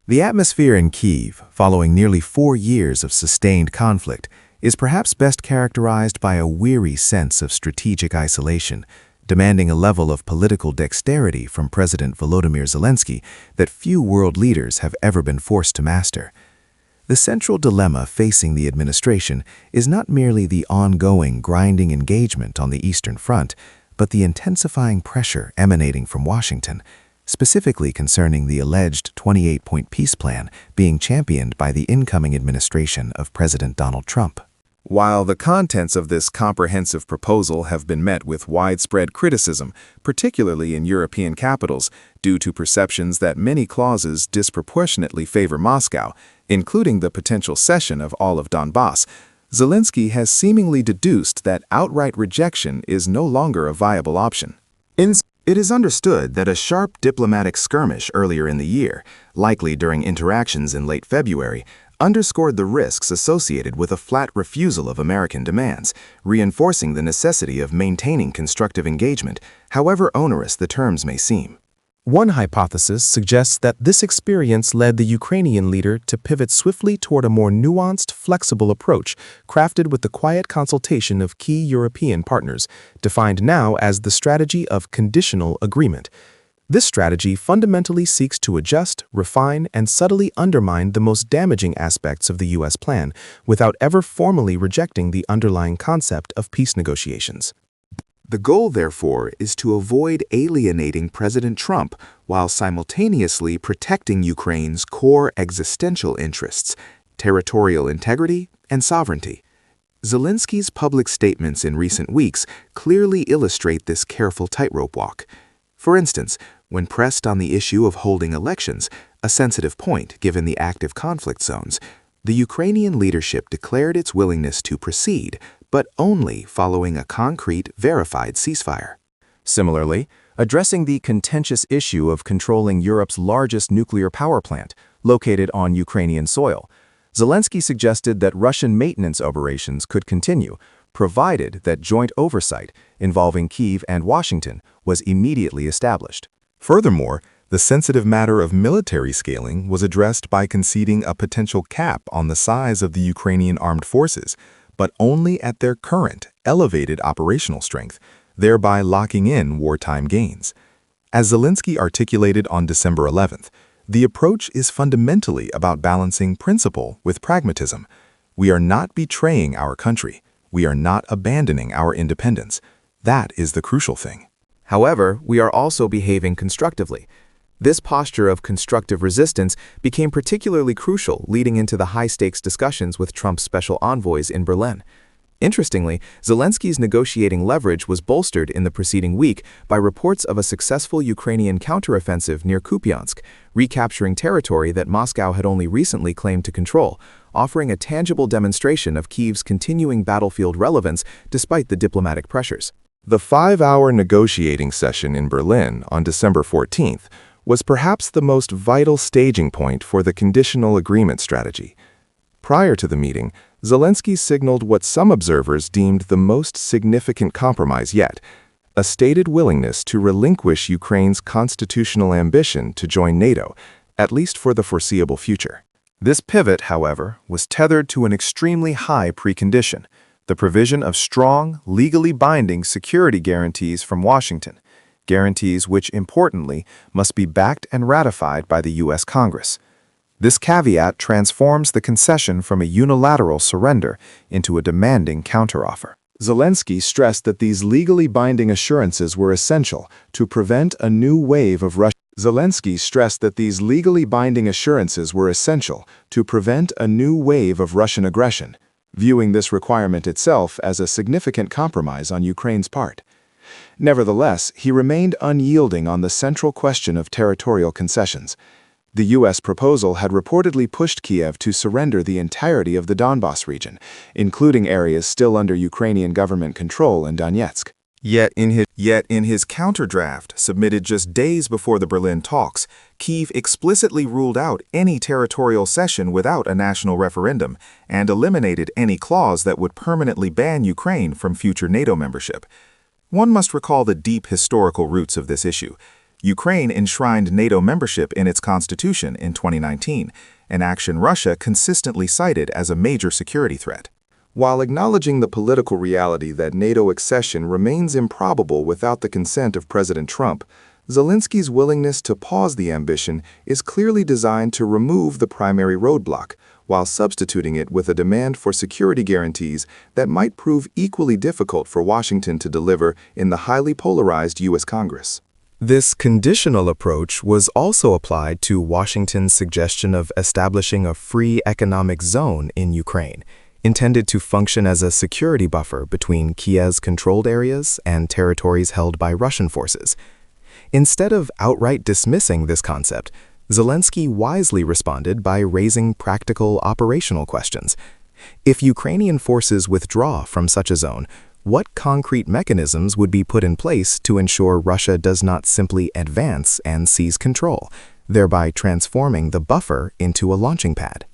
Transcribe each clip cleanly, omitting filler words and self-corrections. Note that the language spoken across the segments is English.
The atmosphere in Kyiv, following nearly 4 years of sustained conflict, is perhaps best characterized by a weary sense of strategic isolation, demanding a level of political dexterity from President Volodymyr Zelenskyy that few world leaders have ever been forced to master. The central dilemma facing the administration is not merely the ongoing grinding engagement on the Eastern Front, but the intensifying pressure emanating from Washington, specifically concerning the alleged 28-point peace plan being championed by the incoming administration of President Donald Trump. While the contents of this comprehensive proposal have been met with widespread criticism, particularly in European capitals, due to perceptions that many clauses disproportionately favor Moscow, including the potential cession of all of Donbass, Zelensky has seemingly deduced that outright rejection is no longer a viable option. It is understood that a sharp diplomatic skirmish earlier in the year, likely during interactions in late February, underscored the risks associated with a flat refusal of American demands, reinforcing the necessity of maintaining constructive engagement, however onerous the terms may seem. One hypothesis suggests that this experience led the Ukrainian leader to pivot swiftly toward a more nuanced, flexible approach, crafted with the quiet consultation of key European partners, defined now as the strategy of conditional agreement. This strategy fundamentally seeks to adjust, refine, and subtly undermine the most damaging aspects of the U.S. plan, without ever formally rejecting the underlying concept of peace negotiations. The goal, therefore, is to avoid alienating President Trump while simultaneously protecting Ukraine's core existential interests, territorial integrity, and sovereignty. Zelensky's public statements in recent weeks clearly illustrate this careful tightrope walk. For instance, when pressed on the issue of holding elections, a sensitive point given the active conflict zones, the Ukrainian leadership declared its willingness to proceed, but only following a concrete, verified ceasefire. Similarly, addressing the contentious issue of controlling Europe's largest nuclear power plant, located on Ukrainian soil, Zelensky suggested that Russian maintenance operations could continue, provided that joint oversight involving Kyiv and Washington was immediately established. Furthermore, the sensitive matter of military scaling was addressed by conceding a potential cap on the size of the Ukrainian armed forces, but only at their current, elevated operational strength, thereby locking in wartime gains. As Zelensky articulated on December 11th, the approach is fundamentally about balancing principle with pragmatism. We are not betraying our country. We are not abandoning our independence. That is the crucial thing. However, we are also behaving constructively. This posture of constructive resistance became particularly crucial leading into the high-stakes discussions with Trump's special envoys in Berlin. Interestingly, Zelensky's negotiating leverage was bolstered in the preceding week by reports of a successful Ukrainian counteroffensive near Kupiansk, recapturing territory that Moscow had only recently claimed to control, offering a tangible demonstration of Kyiv's continuing battlefield relevance despite the diplomatic pressures. The 5-hour negotiating session in Berlin on December 14th was perhaps the most vital staging point for the conditional agreement strategy. Prior to the meeting, Zelensky signaled what some observers deemed the most significant compromise yet, a stated willingness to relinquish Ukraine's constitutional ambition to join NATO, at least for the foreseeable future. This pivot, however, was tethered to an extremely high precondition: the provision of strong, legally binding security guarantees from Washington, guarantees which, importantly, must be backed and ratified by the U.S. Congress. This caveat transforms the concession from a unilateral surrender into a demanding counteroffer. Zelensky stressed that these legally binding assurances were essential to prevent a new wave of Russian aggression, viewing this requirement itself as a significant compromise on Ukraine's part. Nevertheless, he remained unyielding on the central question of territorial concessions. The U.S. proposal had reportedly pushed Kyiv to surrender the entirety of the Donbass region, including areas still under Ukrainian government control in Donetsk. Yet in his counterdraft, submitted just days before the Berlin talks, Kyiv explicitly ruled out any territorial cession without a national referendum and eliminated any clause that would permanently ban Ukraine from future NATO membership. One must recall the deep historical roots of this issue. Ukraine enshrined NATO membership in its constitution in 2019, an action Russia consistently cited as a major security threat. While acknowledging the political reality that NATO accession remains improbable without the consent of President Trump, Zelensky's willingness to pause the ambition is clearly designed to remove the primary roadblock, while substituting it with a demand for security guarantees that might prove equally difficult for Washington to deliver in the highly polarized U.S. Congress. This conditional approach was also applied to Washington's suggestion of establishing a free economic zone in Ukraine, intended to function as a security buffer between Kyiv's controlled areas and territories held by Russian forces. Instead of outright dismissing this concept, Zelensky wisely responded by raising practical operational questions. If Ukrainian forces withdraw from such a zone, what concrete mechanisms would be put in place to ensure Russia does not simply advance and seize control, thereby transforming the buffer into a launching pad?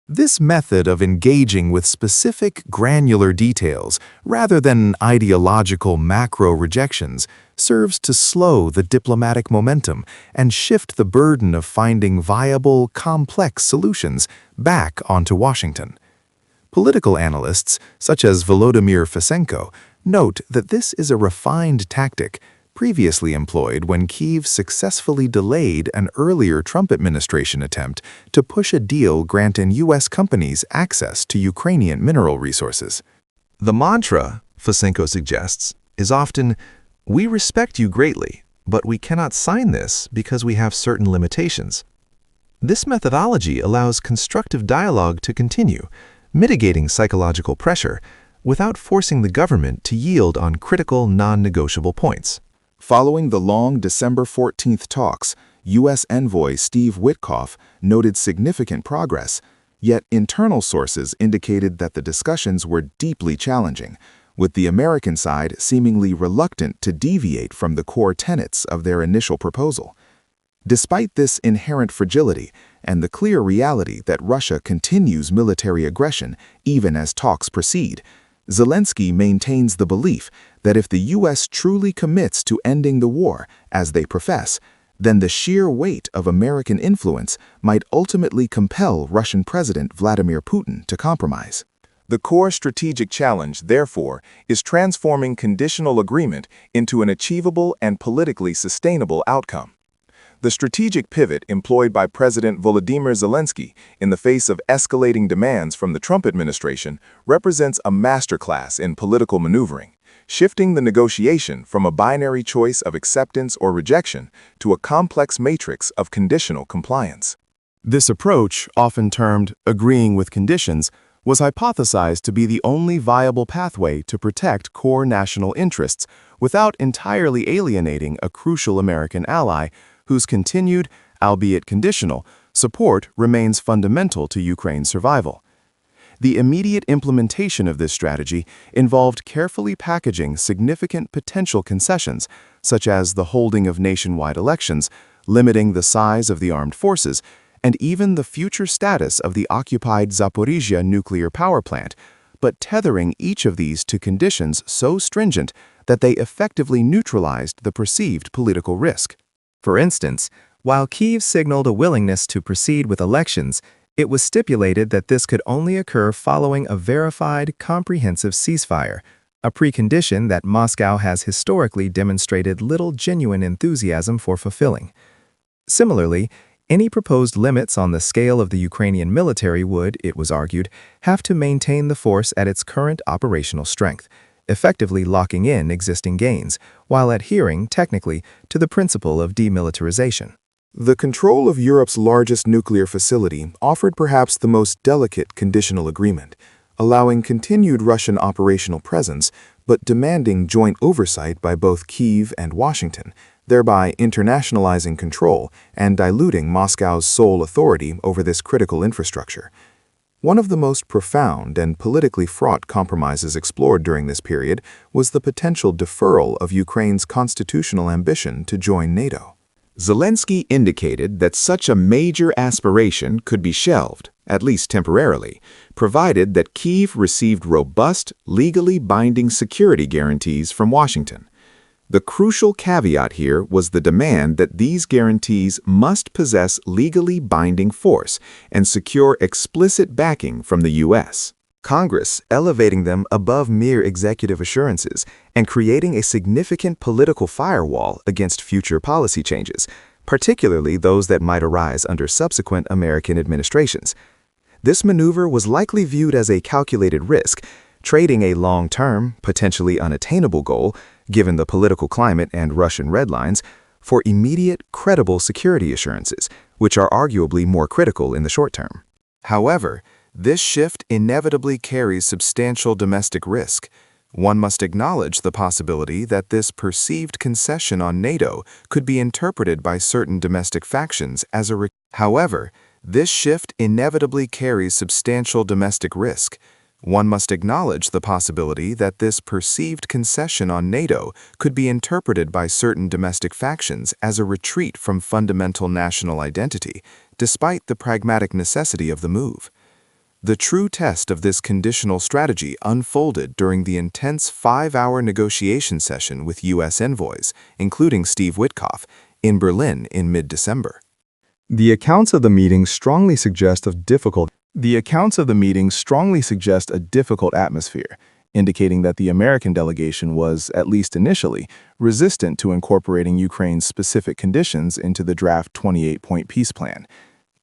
This method of engaging with specific granular details rather than ideological macro rejections serves to slow the diplomatic momentum and shift the burden of finding viable, complex solutions back onto Washington. Political analysts, such as Volodymyr Zelenskyy, note that this is a refined tactic previously employed when Kyiv successfully delayed an earlier Trump administration attempt to push a deal granting U.S. companies access to Ukrainian mineral resources. The mantra, Zelenskyy suggests, is often, "We respect you greatly, but we cannot sign this because we have certain limitations." This methodology allows constructive dialogue to continue, mitigating psychological pressure without forcing the government to yield on critical, non-negotiable points. Following the long December 14th talks, U.S. envoy Steve Witkoff noted significant progress, yet internal sources indicated that the discussions were deeply challenging, with the American side seemingly reluctant to deviate from the core tenets of their initial proposal. Despite this inherent fragility and the clear reality that Russia continues military aggression even as talks proceed, Zelensky maintains the belief that if the U.S. truly commits to ending the war, as they profess, then the sheer weight of American influence might ultimately compel Russian President Vladimir Putin to compromise. The core strategic challenge, therefore, is transforming conditional agreement into an achievable and politically sustainable outcome. The strategic pivot employed by President Volodymyr Zelenskyy in the face of escalating demands from the Trump administration represents a masterclass in political maneuvering, shifting the negotiation from a binary choice of acceptance or rejection to a complex matrix of conditional compliance. This approach, often termed agreeing with conditions, was hypothesized to be the only viable pathway to protect core national interests without entirely alienating a crucial American ally whose continued, albeit conditional, support remains fundamental to Ukraine's survival. The immediate implementation of this strategy involved carefully packaging significant potential concessions, such as the holding of nationwide elections, limiting the size of the armed forces, and even the future status of the occupied Zaporizhzhia nuclear power plant, but tethering each of these to conditions so stringent that they effectively neutralized the perceived political risk. For instance, while Kyiv signaled a willingness to proceed with elections, it was stipulated that this could only occur following a verified, comprehensive ceasefire, a precondition that Moscow has historically demonstrated little genuine enthusiasm for fulfilling. Similarly, any proposed limits on the scale of the Ukrainian military would, it was argued, have to maintain the force at its current operational strength, effectively locking in existing gains, while adhering, technically, to the principle of demilitarization. The control of Europe's largest nuclear facility offered perhaps the most delicate conditional agreement, allowing continued Russian operational presence, but demanding joint oversight by both Kyiv and Washington, thereby internationalizing control and diluting Moscow's sole authority over this critical infrastructure. One of the most profound and politically fraught compromises explored during this period was the potential deferral of Ukraine's constitutional ambition to join NATO. Zelensky indicated that such a major aspiration could be shelved, at least temporarily, provided that Kyiv received robust, legally binding security guarantees from Washington. The crucial caveat here was the demand that these guarantees must possess legally binding force and secure explicit backing from the U.S. Congress elevating them above mere executive assurances and creating a significant political firewall against future policy changes, particularly those that might arise under subsequent American administrations. This maneuver was likely viewed as a calculated risk, trading a long-term, potentially unattainable goal, given the political climate and Russian red lines, for immediate, credible security assurances, which are arguably more critical in the short term. However, this shift inevitably carries substantial domestic risk. One must acknowledge the possibility that this perceived concession on NATO could be interpreted by certain domestic factions as a However, this shift inevitably carries substantial domestic risk. One must acknowledge the possibility that this perceived concession on NATO could be interpreted by certain domestic factions as a retreat from fundamental national identity, despite the pragmatic necessity of the move. The true test of this conditional strategy unfolded during the intense 5-hour negotiation session with U.S. envoys, including Steve Witkoff, in Berlin in mid-December. The accounts of the meeting strongly suggest a difficult atmosphere, indicating that the American delegation was, at least initially, resistant to incorporating Ukraine's specific conditions into the draft 28-point peace plan.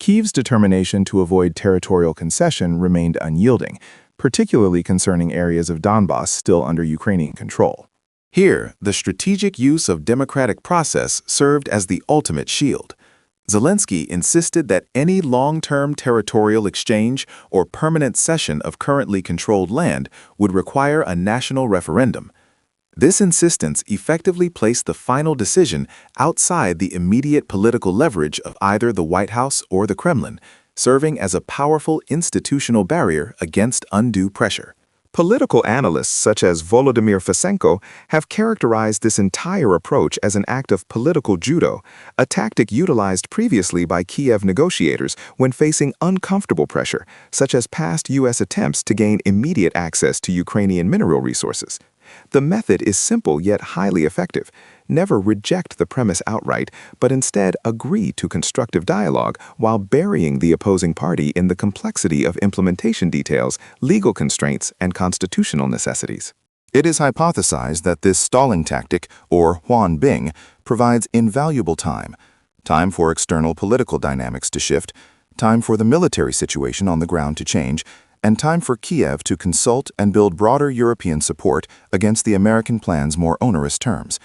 Kyiv's determination to avoid territorial concession remained unyielding, particularly concerning areas of Donbass still under Ukrainian control. Here, the strategic use of democratic process served as the ultimate shield. Zelensky insisted that any long-term territorial exchange or permanent cession of currently controlled land would require a national referendum. This insistence effectively placed the final decision outside the immediate political leverage of either the White House or the Kremlin, serving as a powerful institutional barrier against undue pressure. Political analysts such as Volodymyr Zelenskyy have characterized this entire approach as an act of political judo, a tactic utilized previously by Kyiv negotiators when facing uncomfortable pressure, such as past U.S. attempts to gain immediate access to Ukrainian mineral resources. The method is simple yet highly effective. Never reject the premise outright, but instead agree to constructive dialogue while burying the opposing party in the complexity of implementation details, legal constraints, and constitutional necessities. It is hypothesized that this stalling tactic, or Huan Bing, provides invaluable time for external political dynamics to shift, time for the military situation on the ground to change, and time for Kyiv to consult and build broader European support against the American plan's more onerous terms.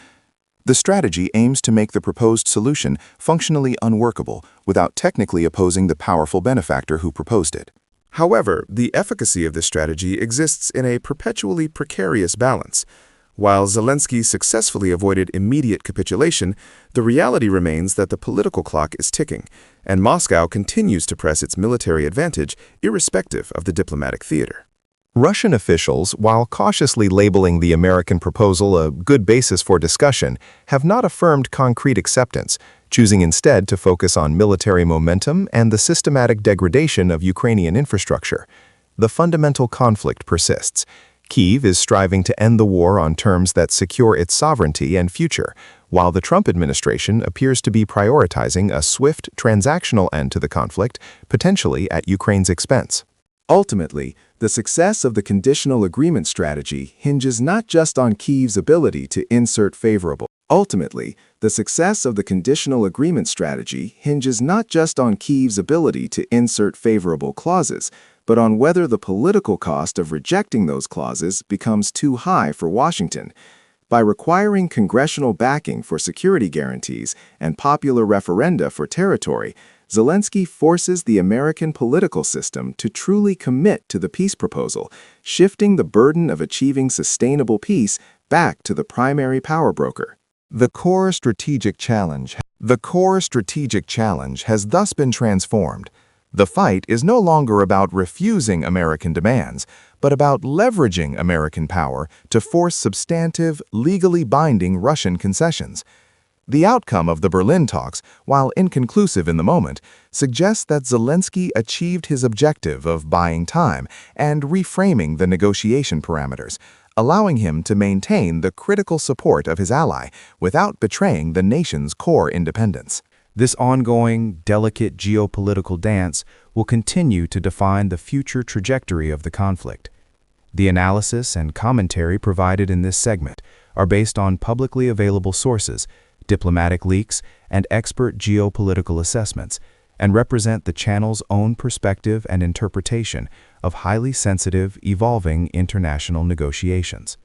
The strategy aims to make the proposed solution functionally unworkable without technically opposing the powerful benefactor who proposed it. However, the efficacy of this strategy exists in a perpetually precarious balance. While Zelensky successfully avoided immediate capitulation, the reality remains that the political clock is ticking, and Moscow continues to press its military advantage irrespective of the diplomatic theater. Russian officials, while cautiously labeling the American proposal a good basis for discussion, have not affirmed concrete acceptance, choosing instead to focus on military momentum and the systematic degradation of Ukrainian infrastructure. The fundamental conflict persists. Kyiv is striving to end the war on terms that secure its sovereignty and future, while the Trump administration appears to be prioritizing a swift, transactional end to the conflict, potentially at Ukraine's expense. Ultimately, the success of the conditional agreement strategy hinges not just on Kyiv's ability to insert favorable clauses, but on whether the political cost of rejecting those clauses becomes too high for Washington. By requiring congressional backing for security guarantees and popular referenda for territory, Zelensky forces the American political system to truly commit to the peace proposal, shifting the burden of achieving sustainable peace back to the primary power broker. The core strategic challenge has thus been transformed. The fight is no longer about refusing American demands, but about leveraging American power to force substantive, legally binding Russian concessions. The outcome of the Berlin talks, while inconclusive in the moment, suggests that Zelensky achieved his objective of buying time and reframing the negotiation parameters, allowing him to maintain the critical support of his ally without betraying the nation's core independence. This ongoing, delicate geopolitical dance will continue to define the future trajectory of the conflict. The analysis and commentary provided in this segment are based on publicly available sources, diplomatic leaks, and expert geopolitical assessments, and represent the channel's own perspective and interpretation of highly sensitive, evolving international negotiations.